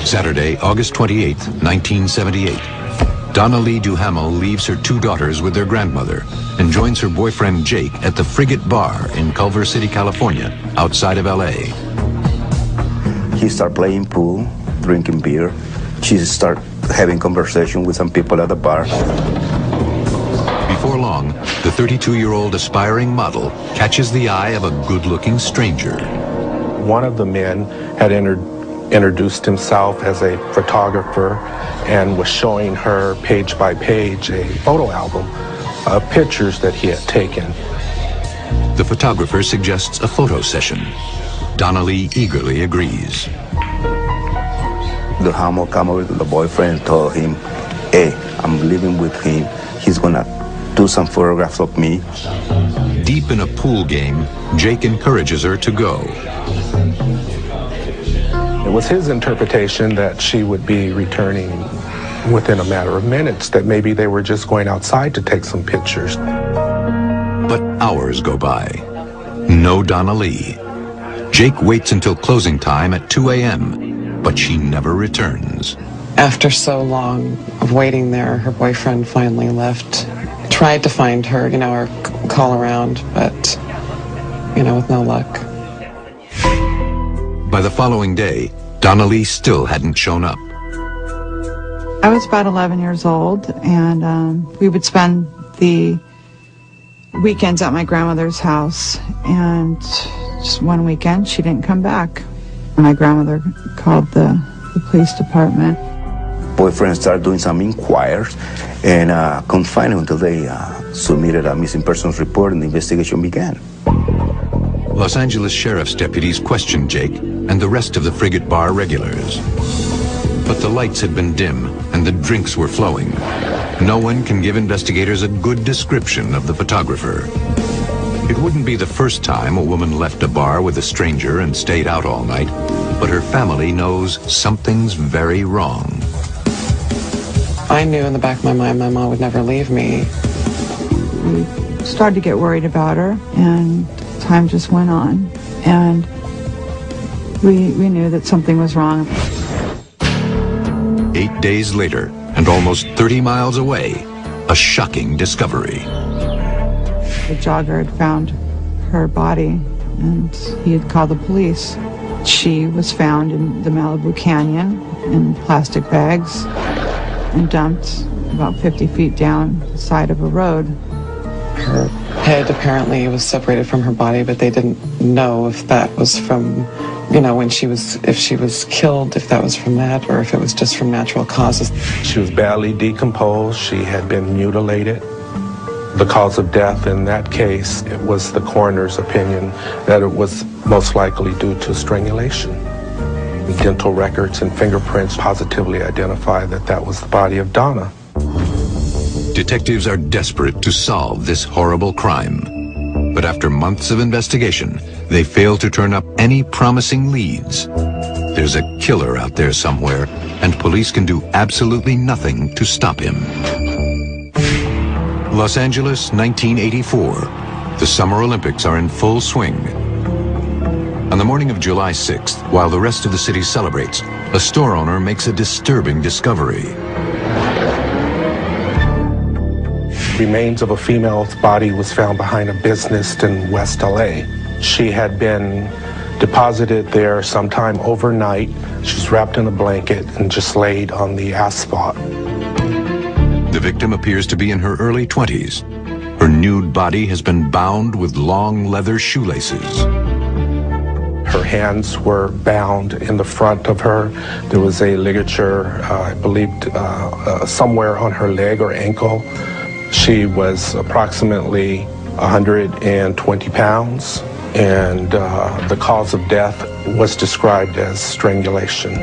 Saturday, August 28, 1978. Donnalee Duhamel leaves her two daughters with their grandmother and joins her boyfriend Jake at the Frigate Bar in Culver City, California, outside of LA. He started playing pool, drinking beer. She started having conversation with some people at the bar. Before long, the 32-year-old aspiring model catches the eye of a good-looking stranger. One of the men had introduced himself as a photographer and was showing her page by page a photo album of pictures that he had taken. The photographer suggests a photo session. Donnalee eagerly agrees. Duhamel came over to the boyfriend and told him, hey, I'm living with him. He's gonna do some photographs of me. Deep in a pool game, Jake encourages her to go. It was his interpretation that she would be returning within a matter of minutes, that maybe they were just going outside to take some pictures. But hours go by. No Donnalee. Jake waits until closing time at 2 a.m., but she never returns. After so long of waiting there, her boyfriend finally left. Tried to find her, or call around, but, with no luck. By the following day, Donnalee still hadn't shown up. I was about 11 years old, and we would spend the weekends at my grandmother's house, and just one weekend she didn't come back. My grandmother called the police department. Boyfriend started doing some inquiries and couldn't find him until they submitted a missing persons report and the investigation began. Los Angeles Sheriff's deputies questioned Jake and the rest of the Frigate Bar regulars. But the lights had been dim and the drinks were flowing. No one can give investigators a good description of the photographer. It wouldn't be the first time a woman left a bar with a stranger and stayed out all night, but her family knows something's very wrong. I knew in the back of my mind my mom would never leave me. We started to get worried about her, and time just went on, and we knew that something was wrong. 8 days later, and almost 30 miles away, a shocking discovery. The jogger had found her body, and he had called the police. She was found in the Malibu Canyon in plastic bags and dumped about 50 feet down the side of a road. Her head apparently was separated from her body, but they didn't know if that was from, if she was killed, if that was from that, or if it was just from natural causes. She was badly decomposed. She had been mutilated. The cause of death in that case, it was the coroner's opinion that it was most likely due to strangulation. Dental records and fingerprints positively identify that was the body of Donna. Detectives are desperate to solve this horrible crime. But after months of investigation, they fail to turn up any promising leads. There's a killer out there somewhere, and police can do absolutely nothing to stop him. Los Angeles, 1984. The Summer Olympics are in full swing. On the morning of July 6th, while the rest of the city celebrates, a store owner makes a disturbing discovery. Remains of a female's body was found behind a business in West LA. She had been deposited there sometime overnight. She was wrapped in a blanket and just laid on the asphalt. The victim appears to be in her early 20s. Her nude body has been bound with long leather shoelaces. Her hands were bound in the front of her. There was a ligature, I believe, somewhere on her leg or ankle. She was approximately 120 pounds, and the cause of death was described as strangulation.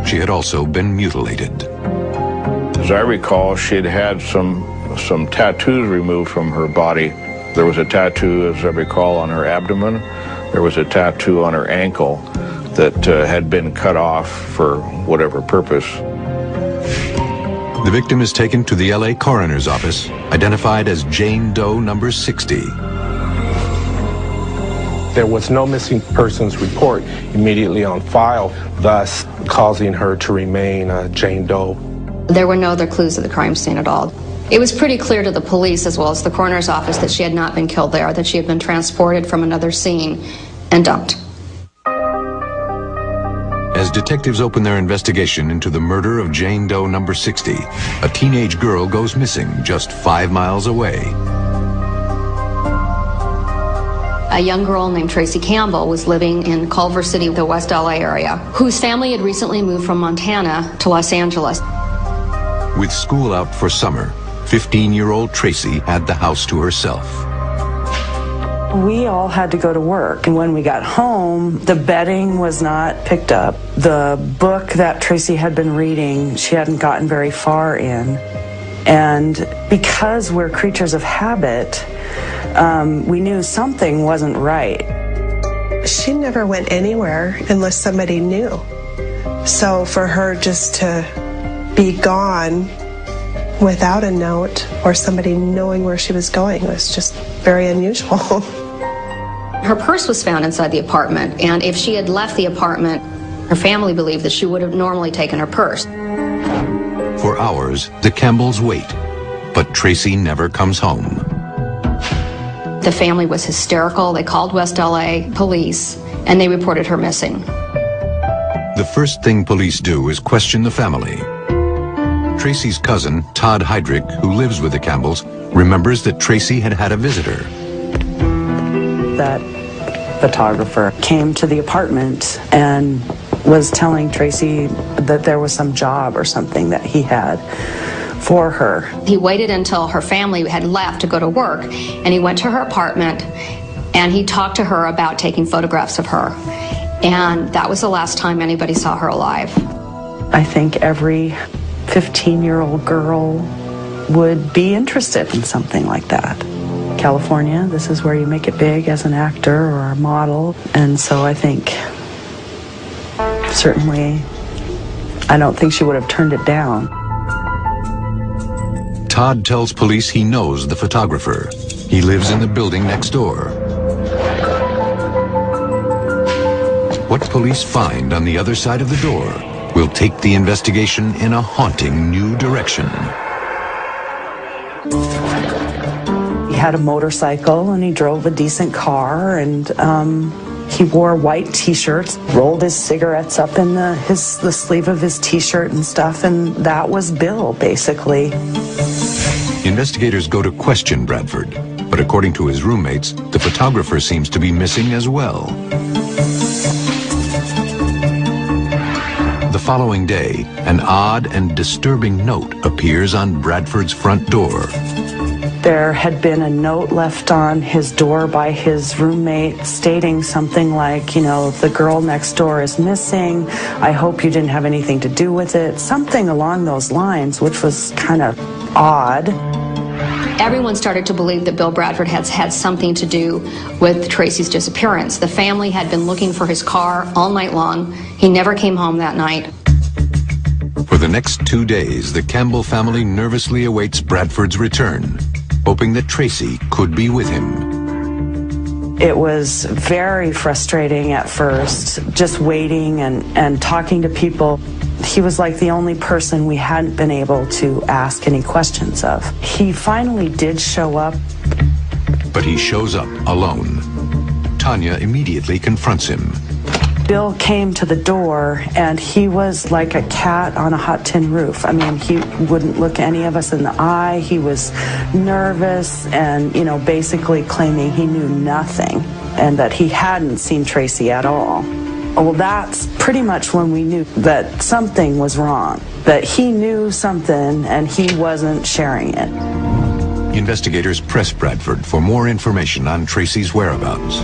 She had also been mutilated. As I recall, she'd had some tattoos removed from her body. There was a tattoo, as I recall, on her abdomen. There was a tattoo on her ankle that had been cut off for whatever purpose. The victim is taken to the LA coroner's office, identified as Jane Doe number 60. There was no missing persons report immediately on file, thus causing her to remain a Jane Doe. There were no other clues at the crime scene at all. It was pretty clear to the police as well as the coroner's office that she had not been killed there, that she had been transported from another scene and dumped. As detectives open their investigation into the murder of Jane Doe number 60, a teenage girl goes missing just 5 miles away. A young girl named Tracy Campbell was living in Culver City, the West LA area, whose family had recently moved from Montana to Los Angeles. With school out for summer, 15-year-old Tracy had the house to herself. We all had to go to work, and when we got home, the bedding was not picked up. The book that Tracy had been reading, she hadn't gotten very far in. And because we're creatures of habit, we knew something wasn't right. She never went anywhere unless somebody knew. So for her just to be gone without a note or somebody knowing where she was going was just very unusual. Her purse was found inside the apartment, and if she had left the apartment, her family believed that she would have normally taken her purse. For hours, the Campbells wait, but Tracy never comes home. The family was hysterical. They called West LA police, and they reported her missing. The first thing police do is question the family. Tracy's cousin, Todd Heydrich, who lives with the Campbells, remembers that Tracy had had a visitor. That photographer came to the apartment and was telling Tracy that there was some job or something that he had for her. He waited until her family had left to go to work, and he went to her apartment, and he talked to her about taking photographs of her. And that was the last time anybody saw her alive. I think every 15-year-old girl would be interested in something like that. California, this is where you make it big as an actor or a model, and so I think certainly I don't think she would have turned it down. Todd tells police he knows the photographer. He lives in the building next door. What police find on the other side of the door will take the investigation in a haunting new direction. He had a motorcycle and he drove a decent car, and he wore white t-shirts, rolled his cigarettes up in the sleeve of his t-shirt and stuff, and that was Bill, basically. Investigators go to question Bradford, but according to his roommates, the photographer seems to be missing as well. The following day, an odd and disturbing note appears on Bradford's front door. There had been a note left on his door by his roommate stating something like, you know, the girl next door is missing. I hope you didn't have anything to do with it. Something along those lines, which was kind of odd. Everyone started to believe that Bill Bradford had something to do with Tracy's disappearance. The family had been looking for his car all night long. He never came home that night. For the next 2 days, the Campbell family nervously awaits Bradford's return, hoping that Tracy could be with him. It was very frustrating at first, just waiting and talking to people. He was like the only person we hadn't been able to ask any questions of. He finally did show up. But he shows up alone. Tanya immediately confronts him. Bill came to the door, and he was like a cat on a hot tin roof. I mean, he wouldn't look any of us in the eye. He was nervous and, you know, basically claiming he knew nothing and that he hadn't seen Tracy at all. Well, that's pretty much when we knew that something was wrong, that he knew something and he wasn't sharing it. Investigators press Bradford for more information on Tracy's whereabouts.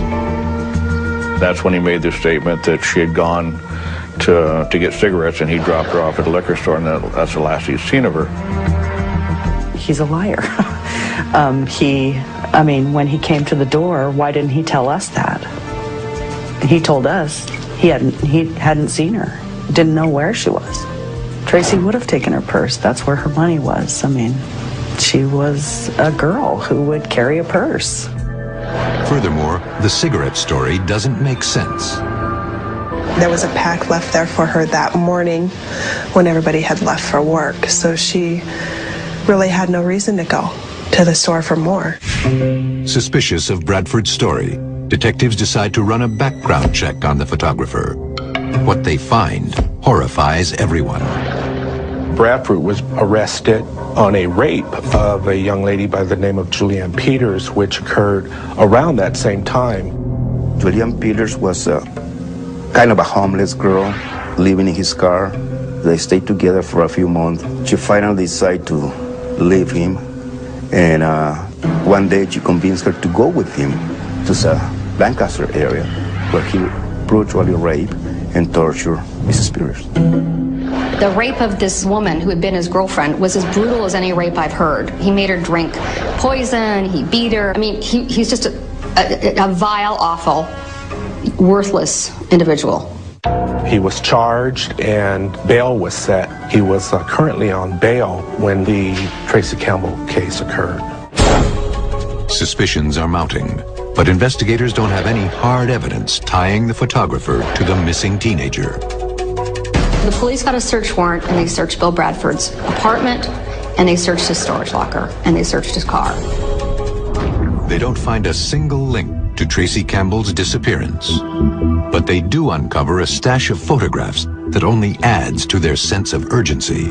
That's when he made the statement that she had gone to get cigarettes and he dropped her off at the liquor store, and that's the last he's seen of her. He's a liar. I mean, when he came to the door, why didn't he tell us that? He told us he hadn't seen her, didn't know where she was. Tracy would have taken her purse. That's where her money was. I mean, she was a girl who would carry a purse. Furthermore, the cigarette story doesn't make sense. There was a pack left there for her that morning when everybody had left for work, so she really had no reason to go to the store for more. Suspicious of Bradford's story, detectives decide to run a background check on the photographer. What they find horrifies everyone. Bradford was arrested on a rape of a young lady by the name of Julianne Peters, which occurred around that same time. Julianne Peters was kind of a homeless girl living in his car. They stayed together for a few months. She finally decided to leave him, and one day she convinced her to go with him to the Lancaster area, where he brutally raped and tortured Mrs. Peters. The rape of this woman who had been his girlfriend was as brutal as any rape I've heard. He made her drink poison, he beat her. I mean, he's just a vile, awful, worthless individual. He was charged and bail was set. He was currently on bail when the Tracy Campbell case occurred. Suspicions are mounting, but investigators don't have any hard evidence tying the photographer to the missing teenager. The police got a search warrant and they searched Bill Bradford's apartment, and they searched his storage locker, and they searched his car. They don't find a single link to Tracy Campbell's disappearance, but they do uncover a stash of photographs that only adds to their sense of urgency.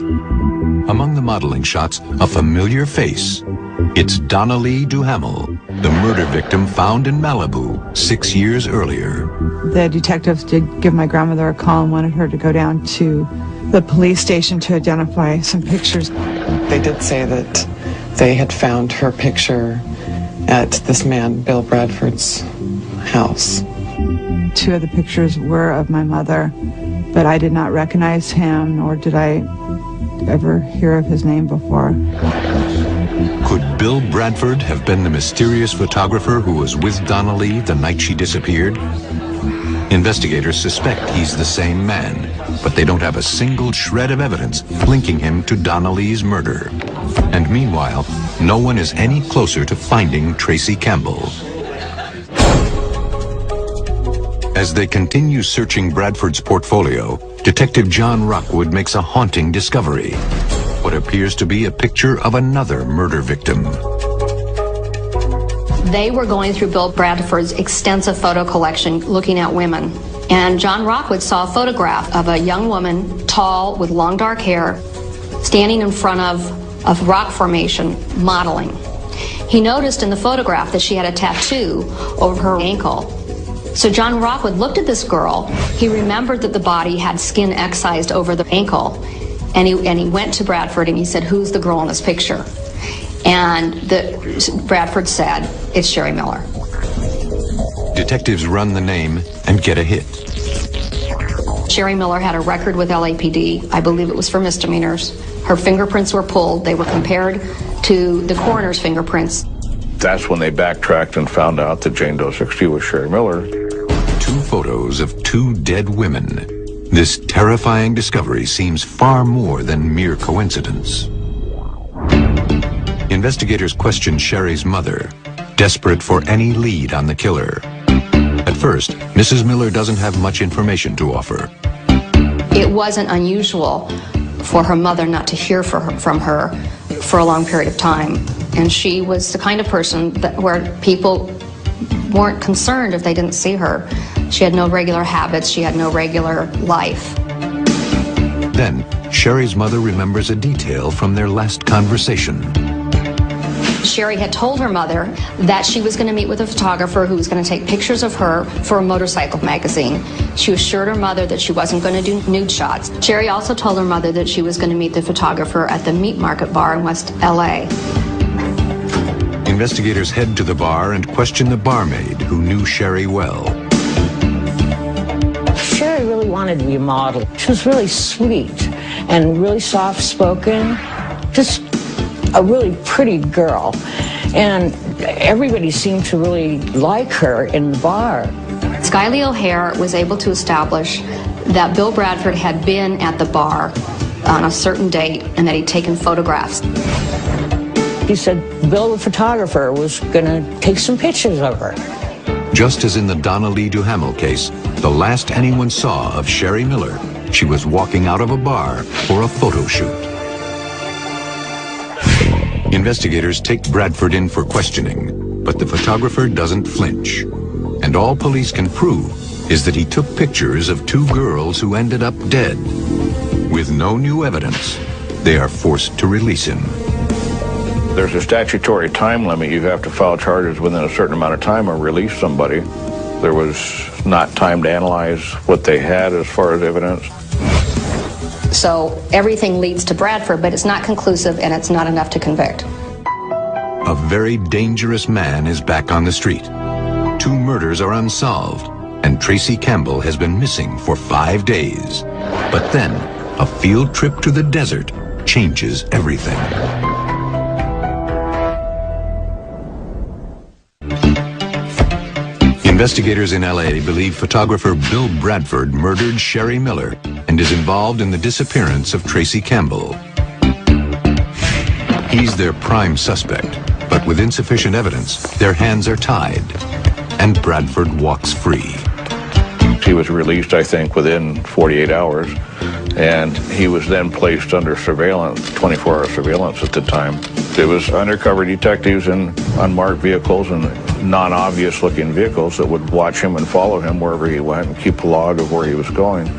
Among the modeling shots, a familiar face. It's Donnalee Duhamel, the murder victim found in Malibu 6 years earlier. The detectives did give my grandmother a call and wanted her to go down to the police station to identify some pictures. They did say that they had found her picture at this man, Bill Bradford's house. 2 of the pictures were of my mother, but I did not recognize him, nor did I ever hear of his name before. Could Bill Bradford have been the mysterious photographer who was with Donnalee the night she disappeared? Investigators suspect he's the same man, but they don't have a single shred of evidence linking him to Donnalee's murder. And meanwhile, no one is any closer to finding Tracy Campbell. As they continue searching Bradford's portfolio, Detective John Rockwood makes a haunting discovery. What appears to be a picture of another murder victim. They were going through Bill Bradford's extensive photo collection looking at women. And John Rockwood saw a photograph of a young woman, tall, with long dark hair, standing in front of a rock formation, modeling. He noticed in the photograph that she had a tattoo over her ankle. So John Rockwood looked at this girl. He remembered that the body had skin excised over the ankle. And he went to Bradford and he said, "Who's the girl in this picture?" And Bradford said, "It's Sherry Miller." Detectives run the name and get a hit. Sherry Miller had a record with LAPD. I believe it was for misdemeanors. Her fingerprints were pulled. They were compared to the coroner's fingerprints. That's when they backtracked and found out that Jane Doe 60 was Sherry Miller. 2 photos of 2 dead women. This terrifying discovery seems far more than mere coincidence. Investigators question Sherry's mother, desperate for any lead on the killer. At first, Mrs. Miller doesn't have much information to offer. It wasn't unusual for her mother not to hear from her for a long period of time. And she was the kind of person where people weren't concerned if they didn't see her. She had no regular habits. She had no regular life. Then, Sherry's mother remembers a detail from their last conversation. Sherry had told her mother that she was going to meet with a photographer who was going to take pictures of her for a motorcycle magazine. She assured her mother that she wasn't going to do nude shots. Sherry also told her mother that she was going to meet the photographer at the Meat Market Bar in West LA. Investigators head to the bar and question the barmaid who knew Sherry well. Sherry really wanted to be a model. She was really sweet and really soft-spoken, just a really pretty girl. And everybody seemed to really like her in the bar. Skylie O'Hare was able to establish that Bill Bradford had been at the bar on a certain date and that he'd taken photographs. he said Bill, the photographer, was going to take some pictures of her. Just as in the Donnalee Duhamel case, the last anyone saw of Sherry Miller, she was walking out of a bar for a photo shoot. Investigators take Bradford in for questioning, but the photographer doesn't flinch. And all police can prove is that he took pictures of two girls who ended up dead. With no new evidence, they are forced to release him. There's a statutory time limit. You have to file charges within a certain amount of time or release somebody. There was not time to analyze what they had as far as evidence. So everything leads to Bradford, but it's not conclusive and it's not enough to convict. A very dangerous man is back on the street. 2 murders are unsolved, and Tracy Campbell has been missing for 5 days. But then, a field trip to the desert changes everything. Investigators in LA believe photographer Bill Bradford murdered Sherry Miller and is involved in the disappearance of Tracy Campbell. He's their prime suspect, but with insufficient evidence, their hands are tied, and Bradford walks free. He was released, I think, within 48 hours, and he was then placed under surveillance, 24-hour surveillance at the time. It was undercover detectives in unmarked vehicles and non-obvious looking vehicles that would watch him and follow him wherever he went and keep a log of where he was going.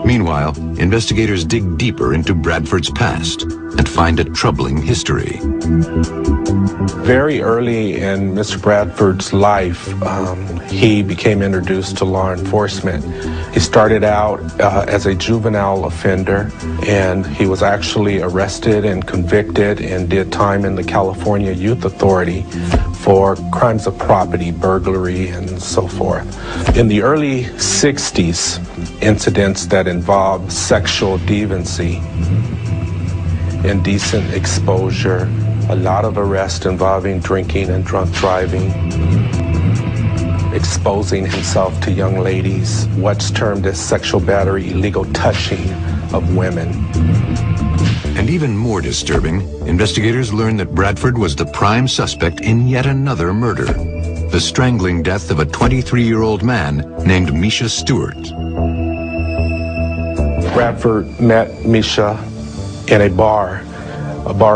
Meanwhile, investigators dig deeper into Bradford's past and find a troubling history. Very early in Mr. Bradford's life, he became introduced to law enforcement. He started out as a juvenile offender, and he was actually arrested and convicted and did time in the California Youth Authority for crimes of property, burglary, and so forth. In the early 60s, incidents that involved sexual deviancy, indecent exposure, a lot of arrests involving drinking and drunk driving, exposing himself to young ladies, what's termed as sexual battery, illegal touching of women. And even more disturbing, investigators learn that Bradford was the prime suspect in yet another murder, the strangling death of a 23-year-old man named Misha Stewart. Bradford met Misha in a bar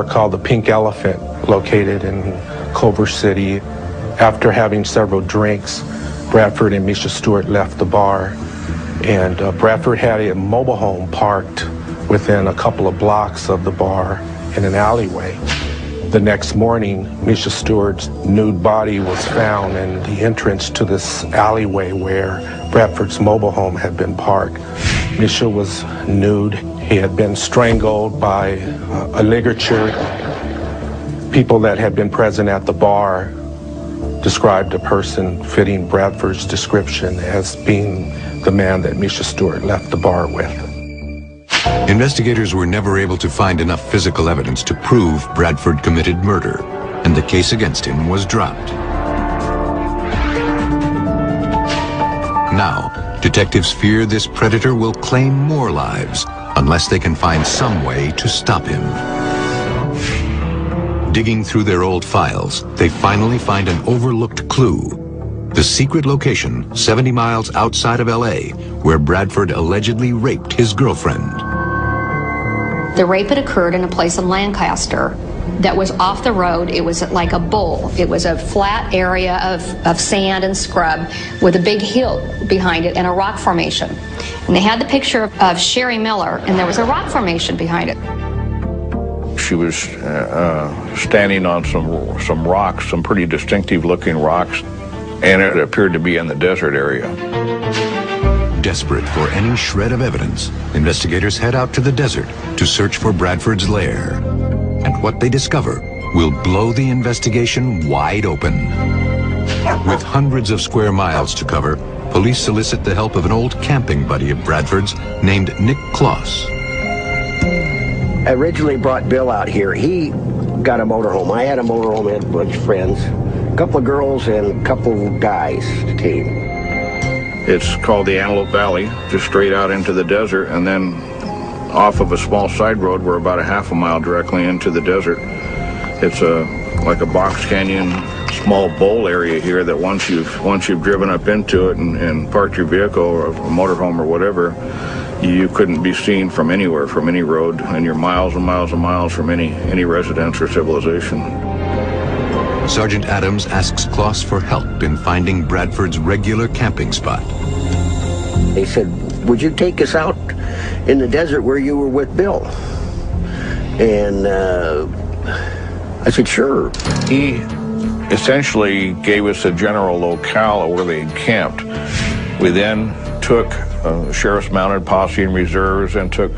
called the Pink Elephant, located in Culver City. After having several drinks, Bradford and Misha Stewart left the bar, and Bradford had a mobile home parked within a couple of blocks of the bar in an alleyway. The next morning, Misha Stewart's nude body was found in the entrance to this alleyway where Bradford's mobile home had been parked. Misha was nude. He had been strangled by a ligature. People that had been present at the bar described a person fitting Bradford's description as being the man that Misha Stewart left the bar with. Investigators were never able to find enough physical evidence to prove Bradford committed murder, and the case against him was dropped. Now, detectives fear this predator will claim more lives unless they can find some way to stop him. Digging through their old files, they finally find an overlooked clue. The secret location 70 miles outside of LA, where Bradford allegedly raped his girlfriend. The rape had occurred in a place in Lancaster that was off the road. It was like a bowl. It was a flat area of sand and scrub with a big hill behind it and a rock formation. And they had the picture of Sherry Miller, and there was a rock formation behind it. She was standing on some rocks, some pretty distinctive looking rocks, and it appeared to be in the desert area. Desperate for any shred of evidence, investigators head out to the desert to search for Bradford's lair. And what they discover will blow the investigation wide open. With hundreds of square miles to cover, police solicit the help of an old camping buddy of Bradford's named Nick Kloss. I originally brought Bill out here. He got a motorhome. I had a motorhome, had a bunch of friends, a couple of girls and a couple of guys to team. It's called the Antelope Valley, just straight out into the desert, and then off of a small side road. We're about a half a mile directly into the desert. It's like a box canyon, small bowl area here that once you've driven up into it and parked your vehicle or a motorhome or whatever, you couldn't be seen from anywhere, from any road, and you're miles and miles and miles from any residence or civilization. Sergeant Adams asks Kloss for help in finding Bradford's regular camping spot. They said, would you take us out in the desert where you were with Bill? And I said, sure. He essentially gave us a general locale of where they encamped. We then took sheriff's mounted posse and reserves and took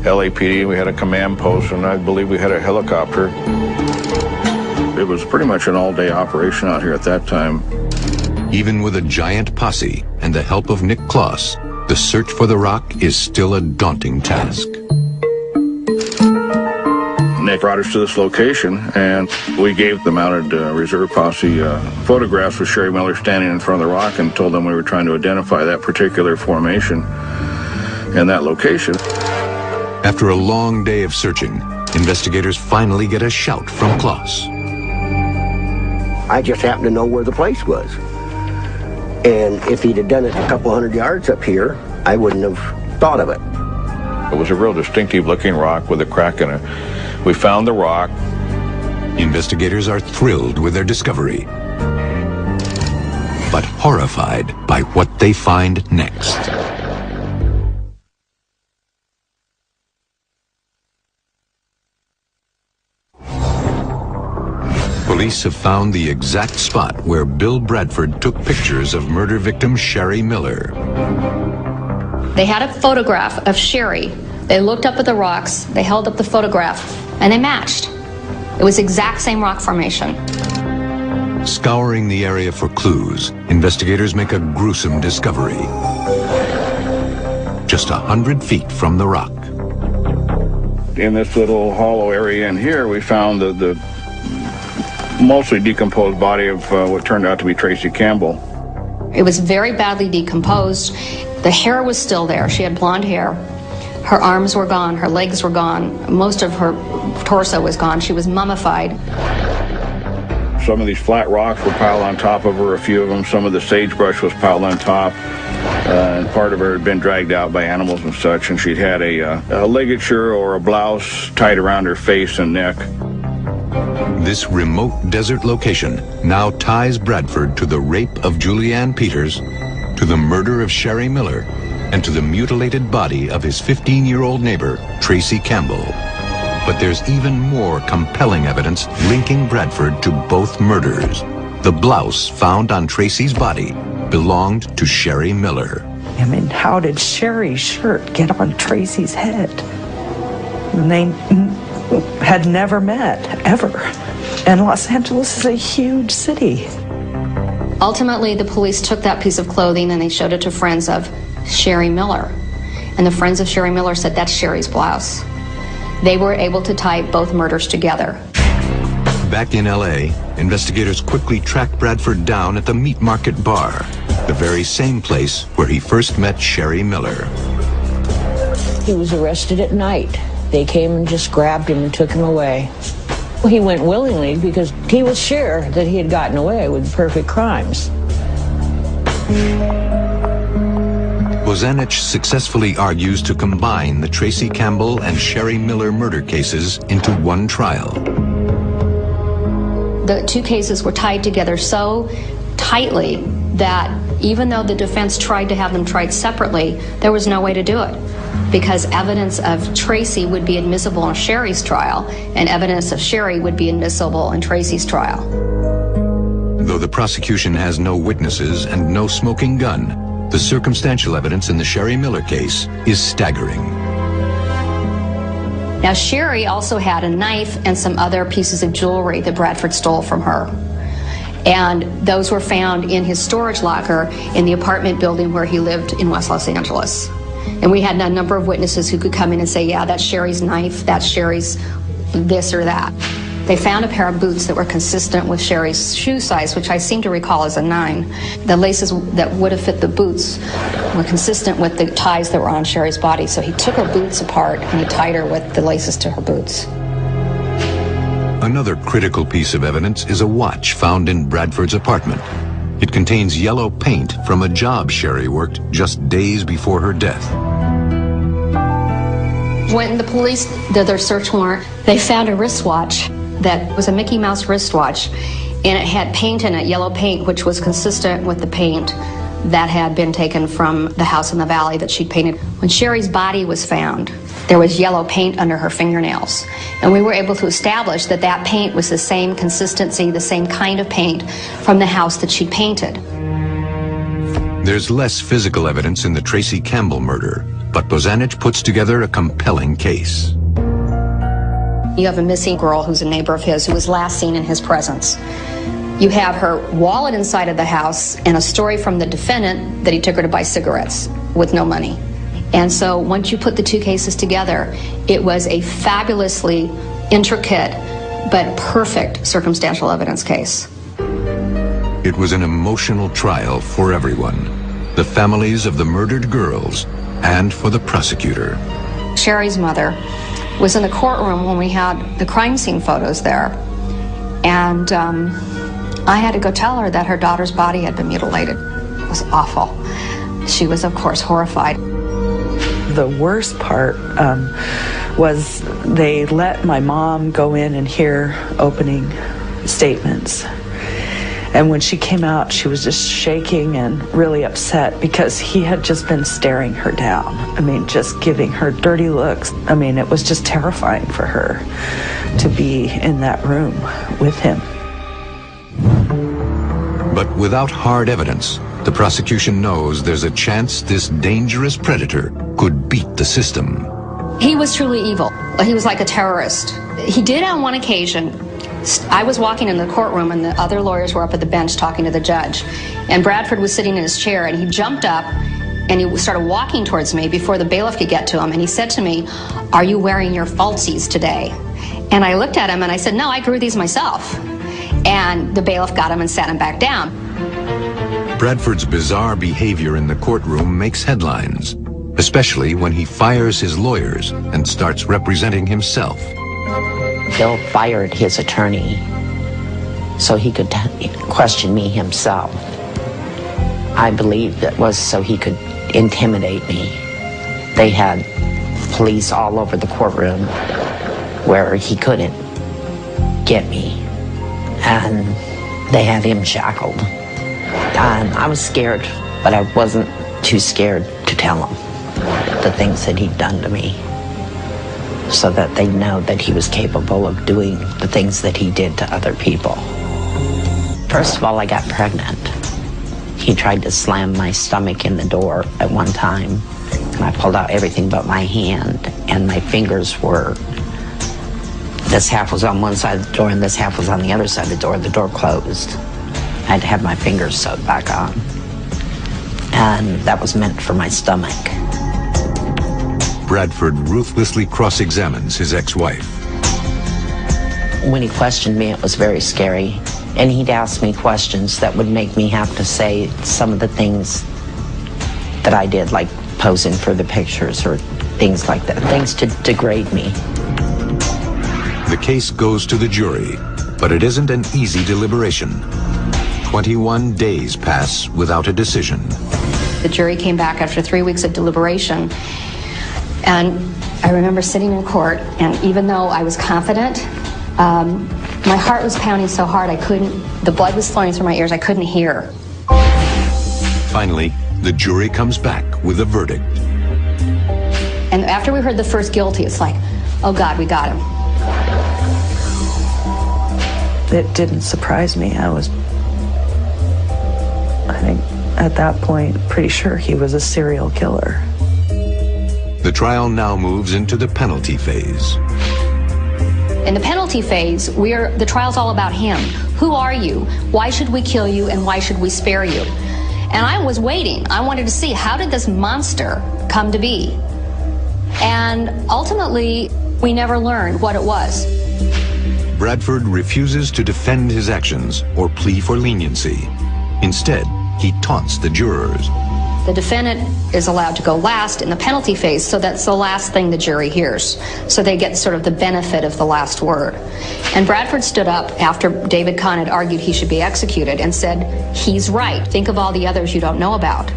LAPD. We had a command post, and I believe we had a helicopter. It was pretty much an all-day operation out here at that time. Even with a giant posse and the help of Nick Kloss, the search for the rock is still a daunting task. Nick brought us to this location, and we gave the mounted reserve posse photographs with Sherry Miller standing in front of the rock and told them we were trying to identify that particular formation and that location. After a long day of searching, investigators finally get a shout from Kloss. I just happened to know where the place was. And if he'd have done it a couple hundred yards up here, I wouldn't have thought of it. It was a real distinctive looking rock with a crack in it. We found the rock. Investigators are thrilled with their discovery, but horrified by what they find next. Police have found the exact spot where Bill Bradford took pictures of murder victim Sherry Miller. They had a photograph of Sherry. They looked up at the rocks, they held up the photograph, and they matched. It was the exact same rock formation. Scouring the area for clues, investigators make a gruesome discovery. Just 100 feet from the rock. In this little hollow area in here, we found the mostly decomposed body of what turned out to be Tracy Campbell. It was very badly decomposed. The hair was still there. She had blonde hair. Her arms were gone, her legs were gone, most of her torso was gone. She was mummified. Some of these flat rocks were piled on top of her, a few of them. Some of the sagebrush was piled on top. And part of her had been dragged out by animals and such, and she'd had a ligature or a blouse tied around her face and neck. This remote desert location now ties Bradford to the rape of Julianne Peters, to the murder of Sherry Miller, and to the mutilated body of his 15-year-old neighbor, Tracy Campbell. But there's even more compelling evidence linking Bradford to both murders. The blouse found on Tracy's body belonged to Sherry Miller. I mean, how did Sherry's shirt get on Tracy's head? They had never met, ever. And Los Angeles is a huge city. Ultimately, the police took that piece of clothing and they showed it to friends of Sherry Miller. And the friends of Sherry Miller said, that's Sherry's blouse. They were able to tie both murders together. Back in LA, investigators quickly tracked Bradford down at the Meat Market Bar, the very same place where he first met Sherry Miller. He was arrested at night. They came and just grabbed him and took him away. Well, he went willingly because he was sure that he had gotten away with perfect crimes. Bozanich successfully argues to combine the Tracy Campbell and Sherry Miller murder cases into one trial. The two cases were tied together so tightly that even though the defense tried to have them tried separately, there was no way to do it, because evidence of Tracy would be admissible in Sherry's trial, and evidence of Sherry would be admissible in Tracy's trial. Though the prosecution has no witnesses and no smoking gun, the circumstantial evidence in the Sherry Miller case is staggering. Now, Sherry also had a knife and some other pieces of jewelry that Bradford stole from her. And those were found in his storage locker in the apartment building where he lived in West Los Angeles. And we had a number of witnesses who could come in and say, yeah, that's Sherry's knife, that's Sherry's this or that. They found a pair of boots that were consistent with Sherry's shoe size, which I seem to recall as a 9. The laces that would have fit the boots were consistent with the ties that were on Sherry's body. So he took her boots apart and he tied her with the laces to her boots. Another critical piece of evidence is a watch found in Bradford's apartment. It contains yellow paint from a job Sherry worked just days before her death. When the police did their search warrant, they found a wristwatch that was a Mickey Mouse wristwatch, and it had paint in it, yellow paint, which was consistent with the paint that had been taken from the house in the valley that she'd painted. When Sherry's body was found, there was yellow paint under her fingernails, and we were able to establish that that paint was the same consistency, the same kind of paint from the house that she'd painted. There's less physical evidence in the Tracy Campbell murder, but Bozanich puts together a compelling case. You have a missing girl who's a neighbor of his who was last seen in his presence. You have her wallet inside of the house and a story from the defendant that he took her to buy cigarettes with no money. And so once you put the two cases together, it was a fabulously intricate but perfect circumstantial evidence case. It was an emotional trial for everyone, the families of the murdered girls and for the prosecutor. Sherry's mother was in the courtroom when we had the crime scene photos there, and I had to go tell her that her daughter's body had been mutilated. It was awful. She was, of course, horrified. The worst part was they let my mom go in and hear opening statements. And when she came out, she was just shaking and really upset because he had just been staring her down. I mean, just giving her dirty looks. I mean, it was just terrifying for her to be in that room with him. But without hard evidence, the prosecution knows there's a chance this dangerous predator could beat the system. He was truly evil. He was like a terrorist. He did on one occasion. I was walking in the courtroom and the other lawyers were up at the bench talking to the judge. And Bradford was sitting in his chair and he jumped up and he started walking towards me before the bailiff could get to him. And he said to me, "Are you wearing your falsies today?" And I looked at him and I said, "No, I grew these myself." And the bailiff got him and sat him back down. Bradford's bizarre behavior in the courtroom makes headlines, especially when he fires his lawyers and starts representing himself. Bill fired his attorney so he could question me himself. I believe that was so he could intimidate me. They had police all over the courtroom where he couldn't get me, and they had him shackled. And I was scared, but I wasn't too scared to tell him the things that he'd done to me, so that they know that he was capable of doing the things that he did to other people. First of all, I got pregnant. He tried to slam my stomach in the door at one time, and I pulled out everything but my hand, and my fingers were, this half was on one side of the door and this half was on the other side of the door. The door closed. I had to have my fingers sewed back on, and that was meant for my stomach. Bradford ruthlessly cross-examines his ex-wife. When he questioned me, it was very scary. And he'd ask me questions that would make me have to say some of the things that I did, like posing for the pictures or things like that, things to degrade me. The case goes to the jury, but it isn't an easy deliberation. 21 days pass without a decision. The jury came back after 3 weeks of deliberation. And I remember sitting in court, and even though I was confident, my heart was pounding so hard the blood was flowing through my ears, I couldn't hear. Finally, the jury comes back with a verdict. And after we heard the first guilty, it's like, oh God, we got him. It didn't surprise me. I think at that point, pretty sure he was a serial killer. The trial now moves into the penalty phase. In the penalty phase, the trial's all about him. Who are you? Why should we kill you, and why should we spare you? And I was waiting. I wanted to see, how did this monster come to be? And ultimately, we never learned what it was. Bradford refuses to defend his actions or plea for leniency. Instead, he taunts the jurors. The defendant is allowed to go last in the penalty phase, so that's the last thing the jury hears. So they get sort of the benefit of the last word. And Bradford stood up after David Kahn had argued he should be executed and said, he's right. Think of all the others you don't know about.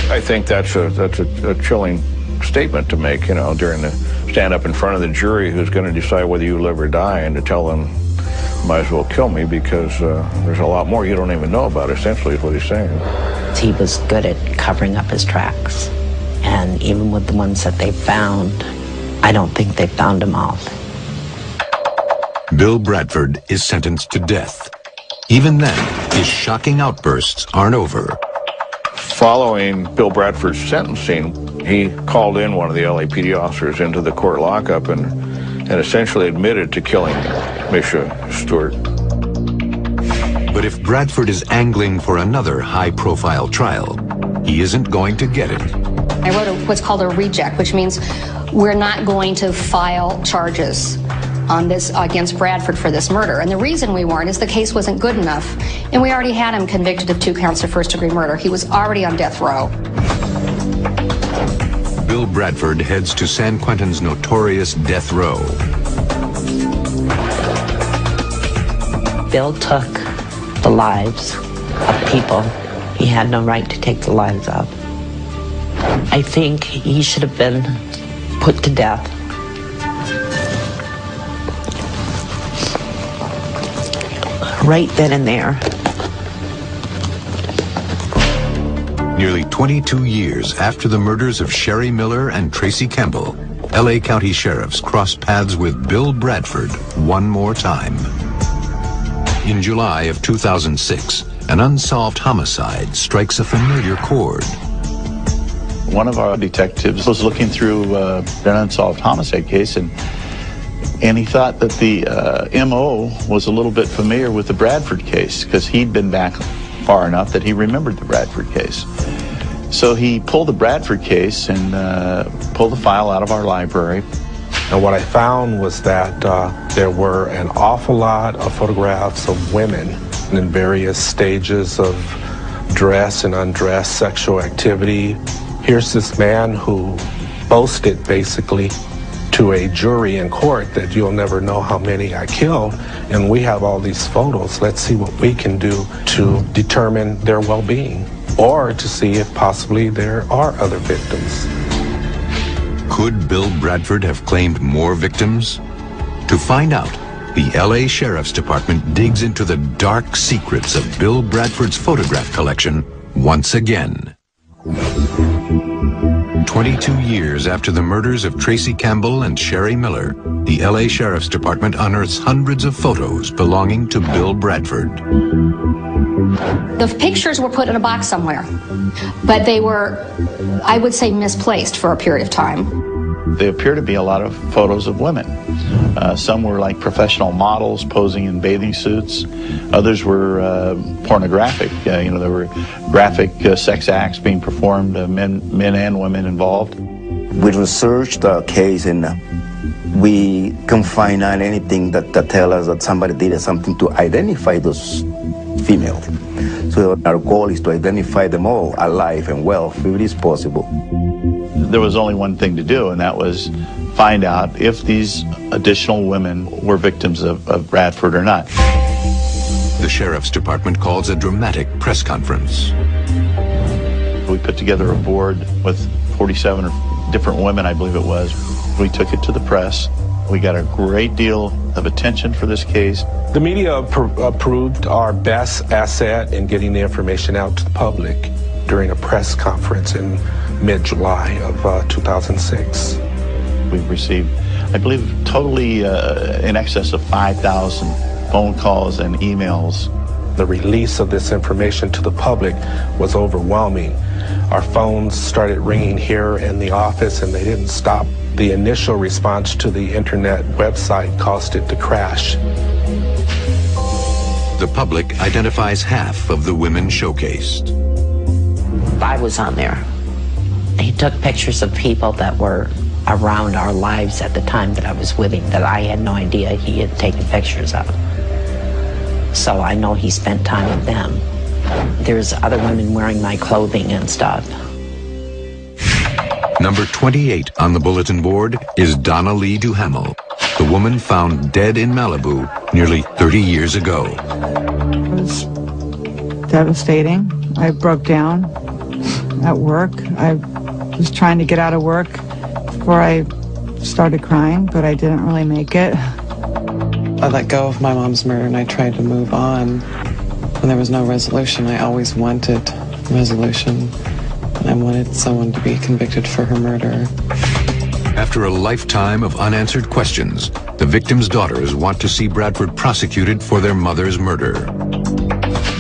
I think that's a chilling statement to make, you know, during the stand up in front of the jury who's going to decide whether you live or die, and to tell them, might as well kill me because there's a lot more you don't even know about, essentially, is what he's saying. He was good at covering up his tracks. And even with the ones that they found, I don't think they found them all. Bill Bradford is sentenced to death. Even then, his shocking outbursts aren't over. Following Bill Bradford's sentencing, he called in one of the LAPD officers into the court lockup and essentially admitted to killing Misha Stewart. But if Bradford is angling for another high-profile trial, he isn't going to get it. I wrote what's called a reject, which means we're not going to file charges on this against Bradford for this murder. And the reason we weren't is the case wasn't good enough. And we already had him convicted of 2 counts of first-degree murder. He was already on death row. Bill Bradford heads to San Quentin's notorious death row. Bill took the lives of people he had no right to take the lives of. I think he should have been put to death. Right then and there. Nearly 22 years after the murders of Sherry Miller and Tracy Campbell, LA County sheriffs crossed paths with Bill Bradford one more time. In July of 2006, an unsolved homicide strikes a familiar chord. One of our detectives was looking through an unsolved homicide case, and he thought that the MO was a little bit familiar with the Bradford case because he'd been back far enough that he remembered the Bradford case. So he pulled the Bradford case and pulled the file out of our library. And what I found was that there were an awful lot of photographs of women in various stages of dress and undress sexual activity. Here's this man who boasted basically to a jury in court that you'll never know how many I killed, and we have all these photos. Let's see what we can do to determine their well-being, or to see if possibly there are other victims. Could Bill Bradford have claimed more victims? To find out, the LA Sheriff's Department digs into the dark secrets of Bill Bradford's photograph collection once again. 22 years after the murders of Tracy Campbell and Sherry Miller, the LA Sheriff's Department unearths hundreds of photos belonging to Bill Bradford. The pictures were put in a box somewhere, but they were, I would say, misplaced for a period of time. They appear to be a lot of photos of women. Some were like professional models posing in bathing suits. Others were pornographic. There were graphic sex acts being performed, men and women involved. We researched the case and we couldn't find out anything that tell us that somebody did something to identify those females. So our goal is to identify them all alive and well, if it is possible. There was only one thing to do, and that was find out if these additional women were victims of Bradford or not. The Sheriff's Department calls a dramatic press conference. We put together a board with 47 different women, I believe it was. We took it to the press. We got a great deal of attention for this case. The media approved our best asset in getting the information out to the public during a press conference in mid-July of 2006. We've received, I believe, totally in excess of 5,000 phone calls and emails. The release of this information to the public was overwhelming. Our phones started ringing here in the office, and they didn't stop. The initial response to the internet website caused it to crash. The public identifies half of the women showcased. I was on there. He took pictures of people that were around our lives at the time that I was with him that I had no idea he had taken pictures of. So I know he spent time with them. There's other women wearing my clothing and stuff. Number 28 on the bulletin board is Donnalee Duhamel, the woman found dead in Malibu nearly 30 years ago. It was devastating. I broke down at work. I was trying to get out of work before I started crying, but I didn't really make it. I let go of my mom's murder and I tried to move on. When there was no resolution, I always wanted resolution. I wanted someone to be convicted for her murder. After a lifetime of unanswered questions, the victims' daughters want to see Bradford prosecuted for their mother's murder.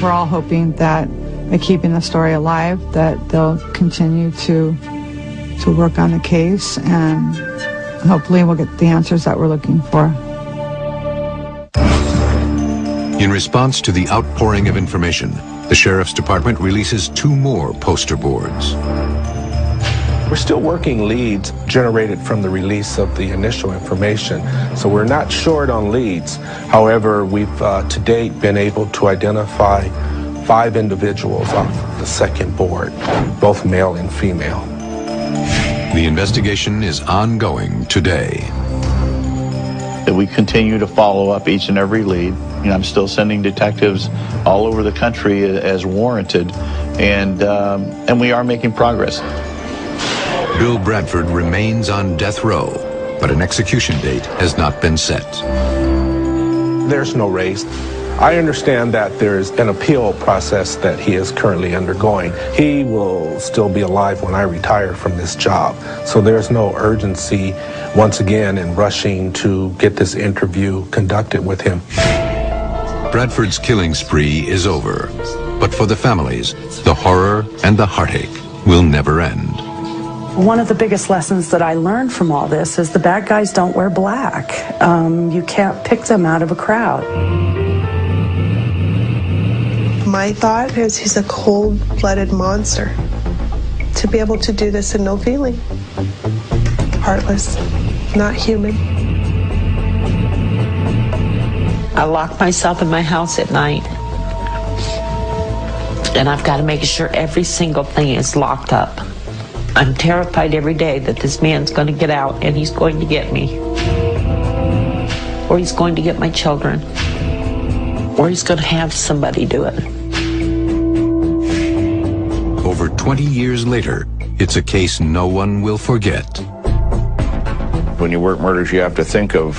We're all hoping that by keeping the story alive, that they'll continue to work on the case, and hopefully we'll get the answers that we're looking for. In response to the outpouring of information, the Sheriff's Department releases 2 more poster boards. We're still working leads generated from the release of the initial information, so we're not short on leads. However, we've to date been able to identify 5 individuals off the second board, both male and female. The investigation is ongoing today. We continue to follow up each and every lead. You know, I'm still sending detectives all over the country as warranted, and we are making progress. Bill Bradford remains on death row, but an execution date has not been set. There's no race. I understand that there's an appeal process that he is currently undergoing. He will still be alive when I retire from this job, so there's no urgency, once again, in rushing to get this interview conducted with him. Bradford's killing spree is over, but for the families, the horror and the heartache will never end. One of the biggest lessons that I learned from all this is the bad guys don't wear black. You can't pick them out of a crowd. My thought is he's a cold-blooded monster. To be able to do this and no feeling. Heartless, not human. I lock myself in my house at night, and I've got to make sure every single thing is locked up. I'm terrified every day that this man's going to get out and he's going to get me, or he's going to get my children, or he's going to have somebody do it. Over 20 years later, it's a case no one will forget. When you work murders, you have to think of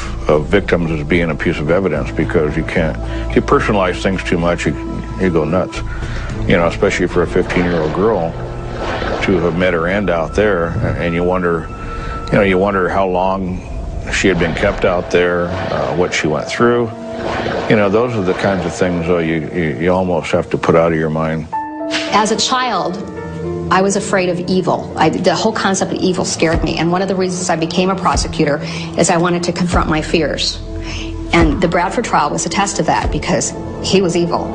victims as being a piece of evidence, because you can't, if you personalize things too much, you go nuts. You know, especially for a 15-year-old girl to have met her end out there, and you wonder how long she had been kept out there, what she went through. You know, those are the kinds of things you almost have to put out of your mind. As a child, I was afraid of evil. The whole concept of evil scared me, and one of the reasons I became a prosecutor is I wanted to confront my fears. And the Bradford trial was a test of that, because he was evil.